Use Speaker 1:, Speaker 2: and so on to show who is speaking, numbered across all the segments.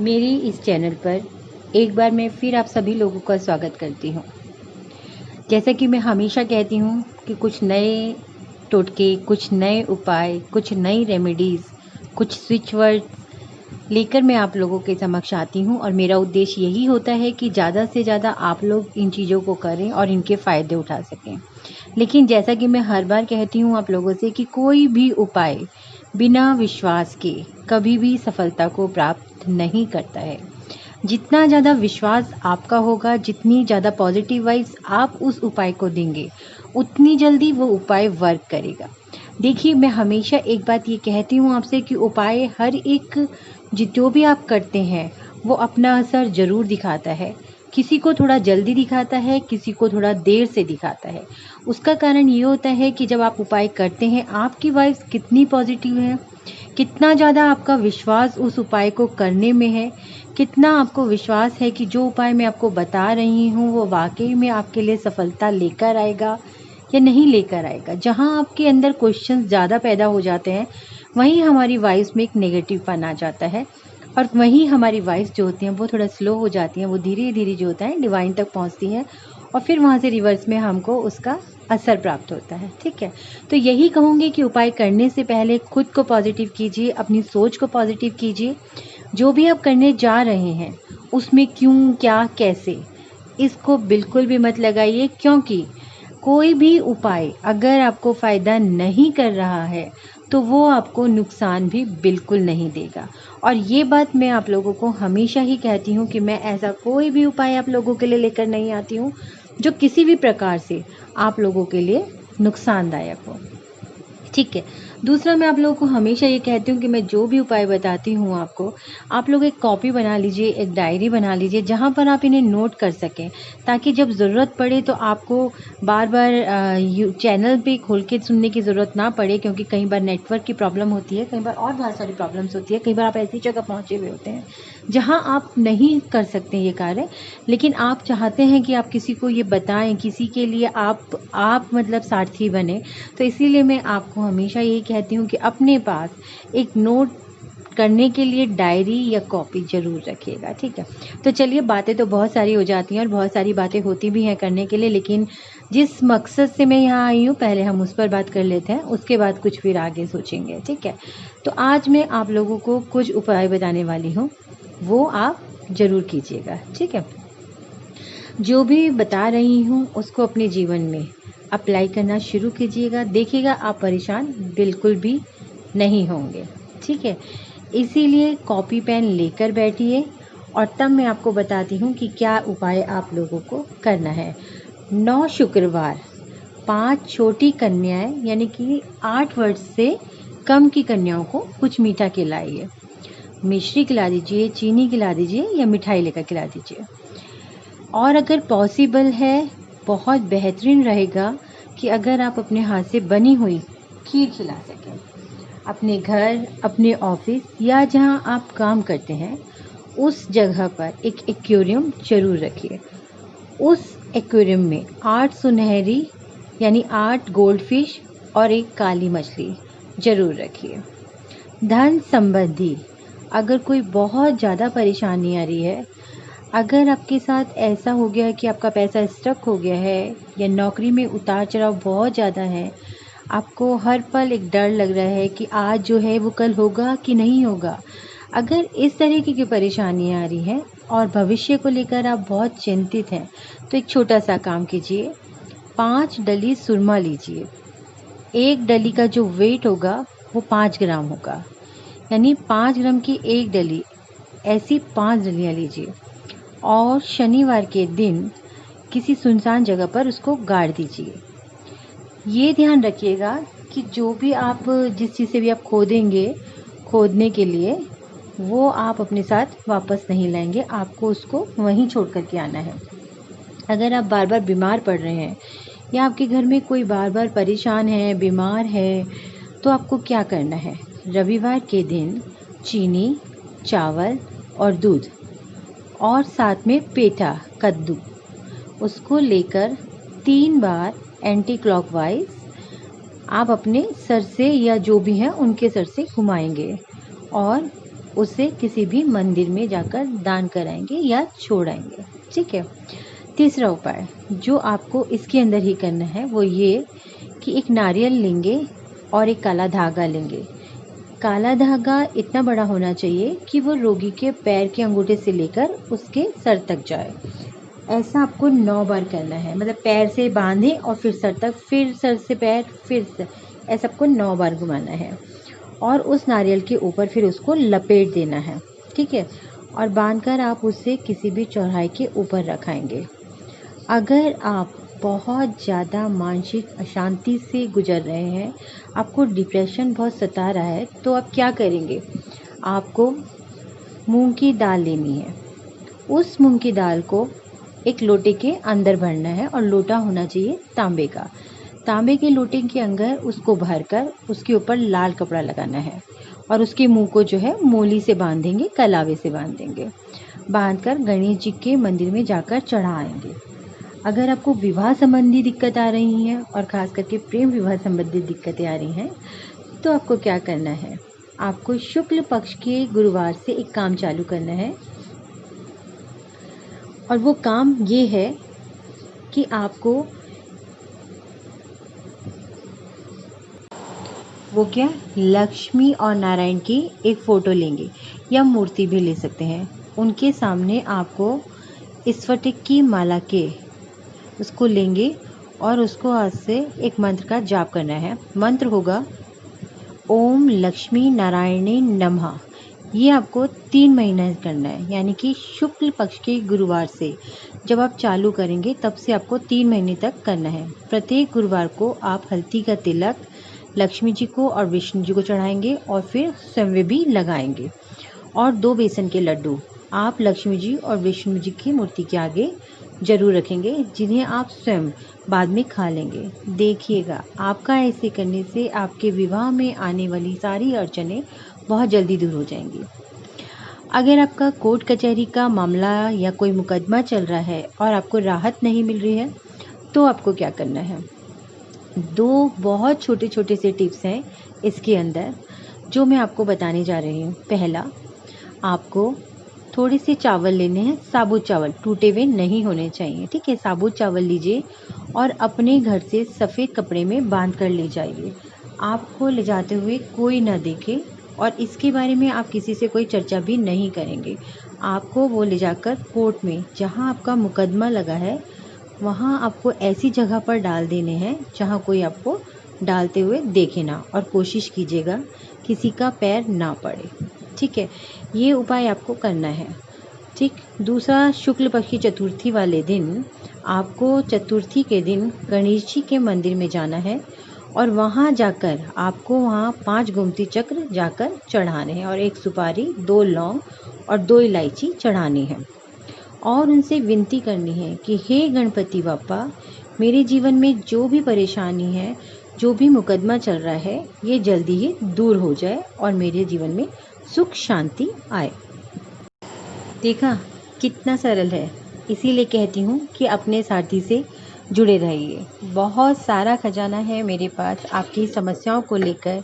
Speaker 1: मेरी इस चैनल पर एक बार मैं फिर आप सभी लोगों का स्वागत करती हूँ। जैसा कि मैं हमेशा कहती हूँ कि कुछ नए टोटके, कुछ नए उपाय, कुछ नई रेमेडीज़, कुछ स्विच वर्ड्स लेकर मैं आप लोगों के समक्ष आती हूँ और मेरा उद्देश्य यही होता है कि ज़्यादा से ज़्यादा आप लोग इन चीज़ों को करें और इनके फ़ायदे उठा सकें। लेकिन जैसा कि मैं हर बार कहती हूँ आप लोगों से कि कोई भी उपाय बिना विश्वास के कभी भी सफलता को प्राप्त नहीं करता है। जितना ज़्यादा विश्वास आपका होगा, जितनी ज़्यादा पॉजिटिव वाइब्स आप उस उपाय को देंगे, उतनी जल्दी वो उपाय वर्क करेगा। देखिए, मैं हमेशा एक बात ये कहती हूँ आपसे कि उपाय हर एक जो भी आप करते हैं, वो अपना असर ज़रूर दिखाता है। किसी को थोड़ा जल्दी दिखाता है, किसी को थोड़ा देर से दिखाता है। उसका कारण ये होता है कि जब आप उपाय करते हैं, आपकी वाइब्स कितनी पॉजिटिव है, कितना ज़्यादा आपका विश्वास उस उपाय को करने में है, कितना आपको विश्वास है कि जो उपाय मैं आपको बता रही हूँ वो वाक़ई में आपके लिए सफलता लेकर आएगा या नहीं लेकर आएगा। जहाँ आपके अंदर क्वेश्चंस ज़्यादा पैदा हो जाते हैं, वहीं हमारी वॉइस में एक नेगेटिवपन आ जाता है और वहीं हमारी वॉइस जो होती हैं वो थोड़ा स्लो हो जाती हैं, वो धीरे-धीरे जो होता है डिवाइन तक पहुँचती हैं और फिर वहाँ से रिवर्स में हमको उसका असर प्राप्त होता है। ठीक है? तो यही कहूँगी कि उपाय करने से पहले खुद को पॉजिटिव कीजिए, अपनी सोच को पॉजिटिव कीजिए। जो भी आप करने जा रहे हैं, उसमें क्यों, क्या, कैसे, इसको बिल्कुल भी मत लगाइए, क्योंकि कोई भी उपाय अगर आपको फ़ायदा नहीं कर रहा है, तो वो आपको नुकसान भी बिल्कुल नहीं देगा। और ये बात मैं आप लोगों को हमेशा ही कहती हूँ कि मैं ऐसा कोई भी उपाय आप लोगों के लिए लेकर नहीं आती हूँ, जो किसी भी प्रकार से आप लोगों के लिए नुकसानदायक हो। ठीक है। दूसरा, मैं आप लोगों को हमेशा ये कहती हूँ कि मैं जो भी उपाय बताती हूँ आपको, आप लोग एक कॉपी बना लीजिए, एक डायरी बना लीजिए, जहाँ पर आप इन्हें नोट कर सकें, ताकि जब ज़रूरत पड़े तो आपको बार-बार चैनल पे खोल के सुनने की ज़रूरत ना पड़े, क्योंकि कई बार नेटवर्क की प्रॉब्लम होती है, कई बार और बहुत सारी प्रॉब्लम्स होती है, कई बार आप ऐसी जगह पहुँचे हुए होते हैं, जहाँ आप नहीं कर सकते ये कार्य, लेकिन आप चाहते हैं कि आप किसी को ये बताएँ, किसी के लिए आप मतलब सारथी बनें। तो इसीलिए मैं आपको हमेशा यही कहती हूँ कि अपने पास एक नोट करने के लिए डायरी या कॉपी ज़रूर रखिएगा। ठीक है? तो चलिए, बातें तो बहुत सारी हो जाती हैं और बहुत सारी बातें होती भी हैं करने के लिए, लेकिन जिस मकसद से मैं यहाँ आई हूँ, पहले हम उस पर बात कर लेते हैं, उसके बाद कुछ फिर आगे सोचेंगे। ठीक है? तो आज मैं आप लोगों को कुछ उपाय बताने वाली हूँ, वो आप ज़रूर कीजिएगा। ठीक है? जो भी बता रही हूँ उसको अपने जीवन में अप्लाई करना शुरू कीजिएगा। देखिएगा, आप परेशान बिल्कुल भी नहीं होंगे। ठीक है? इसीलिए कॉपी पेन लेकर बैठिए और तब मैं आपको बताती हूँ कि क्या उपाय आप लोगों को करना है। 9 शुक्रवार 5 छोटी कन्याएं यानी कि 8 वर्ष से कम की कन्याओं को कुछ मीठा खिलाइए। मिश्री खिला दीजिए, चीनी खिला दीजिए या मिठाई लेकर खिला दीजिए। और अगर पॉसिबल है, बहुत बेहतरीन रहेगा कि अगर आप अपने हाथ से बनी हुई खीर खिला सकें। अपने घर, अपने ऑफिस या जहां आप काम करते हैं, उस जगह पर एक एक्वेरियम ज़रूर रखिए। उस एक्वेरियम में 8 सुनहरी यानी 8 गोल्ड फिश और एक काली मछली ज़रूर रखिए। धन संबंधी अगर कोई बहुत ज़्यादा परेशानी आ रही है, अगर आपके साथ ऐसा हो गया है कि आपका पैसा स्टक हो गया है या नौकरी में उतार-चढ़ाव बहुत ज़्यादा है, आपको हर पल एक डर लग रहा है कि आज जो है वो कल होगा कि नहीं होगा। अगर इस तरीके की परेशानी आ रही है और भविष्य को लेकर आप बहुत चिंतित हैं, तो एक छोटा-सा काम कीजिए। 5 डली सुरमा लीजिए। 1 डली का जो वेट होगा वो 5 ग्राम होगा, यानी 5 ग्राम की 1 डली, ऐसी 5 डलियाँ लीजिए और शनिवार के दिन किसी सुनसान जगह पर उसको गाड़ दीजिए। ये ध्यान रखिएगा कि जो भी आप जिस चीज़ से भी आप खोदेंगे, खोदने के लिए, वो आप अपने साथ वापस नहीं लाएँगे, आपको उसको वहीं छोड़ कर के आना है। अगर आप बार-बार बीमार पड़ रहे हैं या आपके घर में कोई बार-बार परेशान है, बीमार है, तो आपको क्या करना है? रविवार के दिन चीनी, चावल और दूध और साथ में पेठा, कद्दू, उसको लेकर 3 बार एंटी क्लॉकवाइज आप अपने सर से या जो भी हैं उनके सर से घुमाएंगे और उसे किसी भी मंदिर में जाकर दान कराएंगे या छोड़ाएंगे। ठीक है। तीसरा उपाय जो आपको इसके अंदर ही करना है वो ये कि एक नारियल लेंगे और एक काला धागा लेंगे। काला धागा इतना बड़ा होना चाहिए कि वो रोगी के पैर के अंगूठे से लेकर उसके सर तक जाए। ऐसा आपको 9 बार करना है, मतलब पैर से बांधे और फिर सर तक, फिर सर से पैर, फिर से, ऐसा आपको 9 बार घुमाना है और उस नारियल के ऊपर फिर उसको लपेट देना है। ठीक है। और बांधकर आप उसे किसी भी चौराहे के ऊपर रखाएंगे। अगर आप बहुत ज़्यादा मानसिक अशांति से गुजर रहे हैं, आपको डिप्रेशन बहुत सता रहा है, तो आप क्या करेंगे? आपको मूंग की दाल लेनी है। उस मूंग की दाल को एक लोटे के अंदर भरना है और लोटा होना चाहिए तांबे का। तांबे के लोटे के अंदर उसको भरकर उसके ऊपर लाल कपड़ा लगाना है और उसके मुंह को जो है मोली से बांधेंगे, कलावे से बांधेंगे। बांधकर गणेश जी के मंदिर में जाकर चढ़ाएंगे। अगर आपको विवाह संबंधी दिक्कत आ रही हैं और ख़ास करके प्रेम विवाह संबंधी दिक्कतें आ रही हैं, तो आपको क्या करना है? आपको शुक्ल पक्ष के गुरुवार से एक काम चालू करना है और वो काम ये है कि आपको वो क्या, लक्ष्मी और नारायण की एक फ़ोटो लेंगे या मूर्ति भी ले सकते हैं। उनके सामने आपको स्फटिक की माला के उसको लेंगे और उसको हाथ से एक मंत्र का जाप करना है। मंत्र होगा ओम लक्ष्मी नारायणे नमः। ये आपको 3 महीने करना है, यानी कि शुक्ल पक्ष के गुरुवार से जब आप चालू करेंगे तब से आपको 3 महीने तक करना है। प्रत्येक गुरुवार को आप हल्दी का तिलक लक्ष्मी जी को और विष्णु जी को चढ़ाएंगे और फिर स्वयं भी लगाएंगे। और 2 बेसन के लड्डू आप लक्ष्मी जी और विष्णु जी की मूर्ति के आगे जरूर रखेंगे, जिन्हें आप स्वयं बाद में खा लेंगे। देखिएगा, आपका ऐसे करने से आपके विवाह में आने वाली सारी अड़चनें बहुत जल्दी दूर हो जाएंगी। अगर आपका कोर्ट कचहरी का मामला या कोई मुकदमा चल रहा है और आपको राहत नहीं मिल रही है, तो आपको क्या करना है? 2 बहुत छोटे छोटे से टिप्स हैं इसके अंदर जो मैं आपको बताने जा रही हूँ। पहला, आपको थोड़े से चावल लेने हैं, साबुत चावल, टूटे हुए नहीं होने चाहिए। ठीक है। साबुत चावल लीजिए और अपने घर से सफ़ेद कपड़े में बांध कर ले जाइए। आपको ले जाते हुए कोई ना देखे और इसके बारे में आप किसी से कोई चर्चा भी नहीं करेंगे। आपको वो ले जाकर कोर्ट में, जहाँ आपका मुकदमा लगा है, वहाँ आपको ऐसी जगह पर डाल देने हैं जहाँ कोई आपको डालते हुए देखे ना, और कोशिश कीजिएगा किसी का पैर ना पड़े। ठीक है। ये उपाय आपको करना है। ठीक। दूसरा, शुक्ल पक्ष की चतुर्थी वाले दिन आपको चतुर्थी के दिन गणेश जी के मंदिर में जाना है और वहाँ जाकर आपको वहाँ 5 गोमती चक्र जाकर चढ़ाने हैं और 1 सुपारी, 2 लौंग और 2 इलायची चढ़ानी है और उनसे विनती करनी है कि हे गणपति बाप्पा, मेरे जीवन में जो भी परेशानी है, जो भी मुकदमा चल रहा है, ये जल्दी ही दूर हो जाए और मेरे जीवन में सुख शांति आए। देखा कितना सरल है। इसीलिए कहती हूँ कि अपने साथी से जुड़े रहिए। बहुत सारा खजाना है मेरे पास आपकी समस्याओं को लेकर,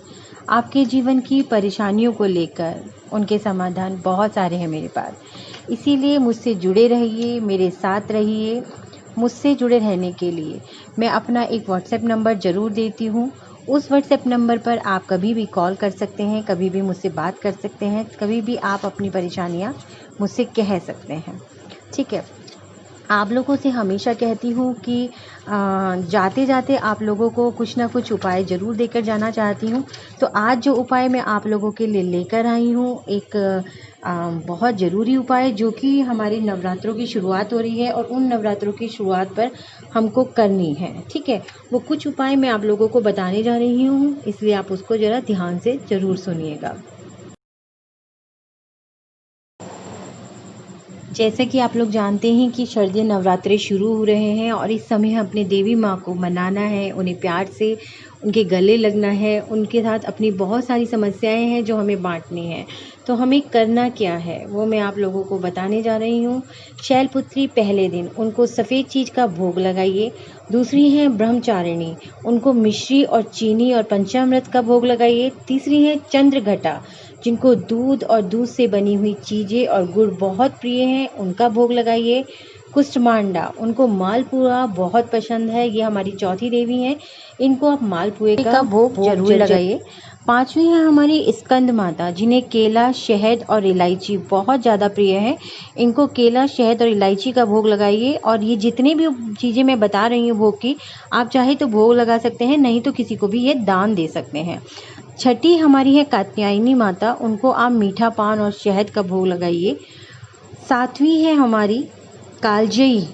Speaker 1: आपके जीवन की परेशानियों को लेकर, उनके समाधान बहुत सारे हैं मेरे पास। इसीलिए मुझसे जुड़े रहिए, मेरे साथ रहिए। मुझसे जुड़े रहने के लिए मैं अपना एक व्हाट्सएप नंबर ज़रूर देती हूँ। उस व्हाट्सएप नंबर पर आप कभी भी कॉल कर सकते हैं, कभी भी मुझसे बात कर सकते हैं, कभी भी आप अपनी परेशानियाँ मुझसे कह सकते हैं। ठीक है। आप लोगों से हमेशा कहती हूँ कि जाते जाते आप लोगों को कुछ ना कुछ उपाय ज़रूर देकर जाना चाहती हूँ। तो आज जो उपाय मैं आप लोगों के लिए लेकर आई हूँ, एक बहुत ज़रूरी उपाय जो कि हमारे नवरात्रों की शुरुआत हो रही है और उन नवरात्रों की शुरुआत पर हमको करनी है। ठीक है। वो कुछ उपाय मैं आप लोगों को बताने जा रही हूँ, इसलिए आप उसको ज़रा ध्यान से ज़रूर सुनिएगा। जैसा कि आप लोग जानते हैं कि शारदीय नवरात्रे शुरू हो रहे हैं और इस समय अपने देवी माँ को मनाना है, उन्हें प्यार से उनके गले लगना है, उनके साथ अपनी बहुत सारी समस्याएं हैं जो हमें बांटनी है। तो हमें करना क्या है वो मैं आप लोगों को बताने जा रही हूँ। शैलपुत्री पहले दिन उनको सफ़ेद चीज़ का भोग लगाइए। दूसरी है ब्रह्मचारिणी, उनको मिश्री और चीनी और पंचामृत का भोग लगाइए। तीसरी है चंद्रघटा, जिनको दूध और दूध से बनी हुई चीज़ें और गुड़ बहुत प्रिय हैं, उनका भोग लगाइए। कुष्मांडा, उनको मालपुआ बहुत पसंद है, ये हमारी चौथी देवी हैं, इनको आप मालपुए का भोग जरूर लगाइए। पांचवी है हमारी स्कंद माता, जिन्हें केला, शहद और इलायची बहुत ज़्यादा प्रिय है, इनको केला, शहद और इलायची का भोग लगाइए। और ये जितनी भी चीज़ें मैं बता रही हूँ भोग की, आप चाहे तो भोग लगा सकते हैं, नहीं तो किसी को भी ये दान दे सकते हैं। छठी हमारी है कात्यायनी माता, उनको आप मीठा पान और शहद का भोग लगाइए। सातवीं है हमारी कालजयी,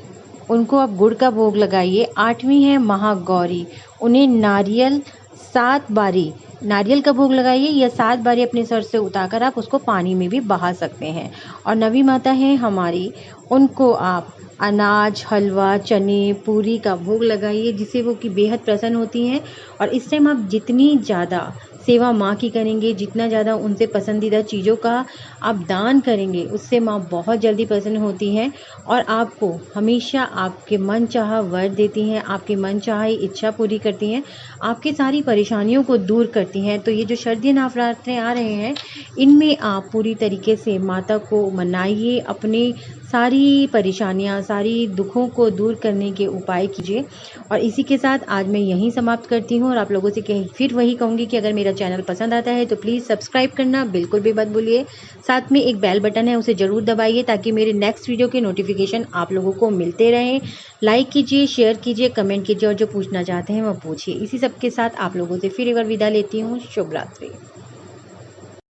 Speaker 1: उनको आप गुड़ का भोग लगाइए। आठवीं है महागौरी, उन्हें नारियल 7 बारी नारियल का भोग लगाइए, या 7 बारी अपने सर से उतारकर आप उसको पानी में भी बहा सकते हैं। और नवीं माता है हमारी, उनको आप अनाज, हलवा, चने, पूरी का भोग लगाइए, जिससे वो कि बेहद प्रसन्न होती हैं। और इस टाइम आप जितनी ज़्यादा सेवा माँ की करेंगे, जितना ज़्यादा उनसे पसंदीदा चीज़ों का आप दान करेंगे, उससे माँ बहुत जल्दी प्रसन्न होती हैं और आपको हमेशा आपके मनचाहा वर देती हैं, आपकी मनचाही इच्छा पूरी करती हैं, आपकी सारी परेशानियों को दूर करती हैं। तो ये जो शारदीय नवरात्रे आ रहे हैं, इनमें आप पूरी तरीके से माता को मनाइए, अपनी सारी परेशानियाँ, सारी दुखों को दूर करने के उपाय कीजिए। और इसी के साथ आज मैं यहीं समाप्त करती हूँ और आप लोगों से फिर वही कहूँगी कि अगर मेरा चैनल पसंद आता है तो प्लीज़ सब्सक्राइब करना बिल्कुल भी मत भूलिए। साथ में एक बेल बटन है, उसे ज़रूर दबाइए ताकि मेरे नेक्स्ट वीडियो के नोटिफिकेशन आप लोगों को मिलते रहें। लाइक कीजिए, शेयर कीजिए, कमेंट कीजिए और जो पूछना चाहते हैं वो पूछिए। इसी सब के साथ आप लोगों से फिर एक बार विदा लेती हूँ। शुभ रात्रि।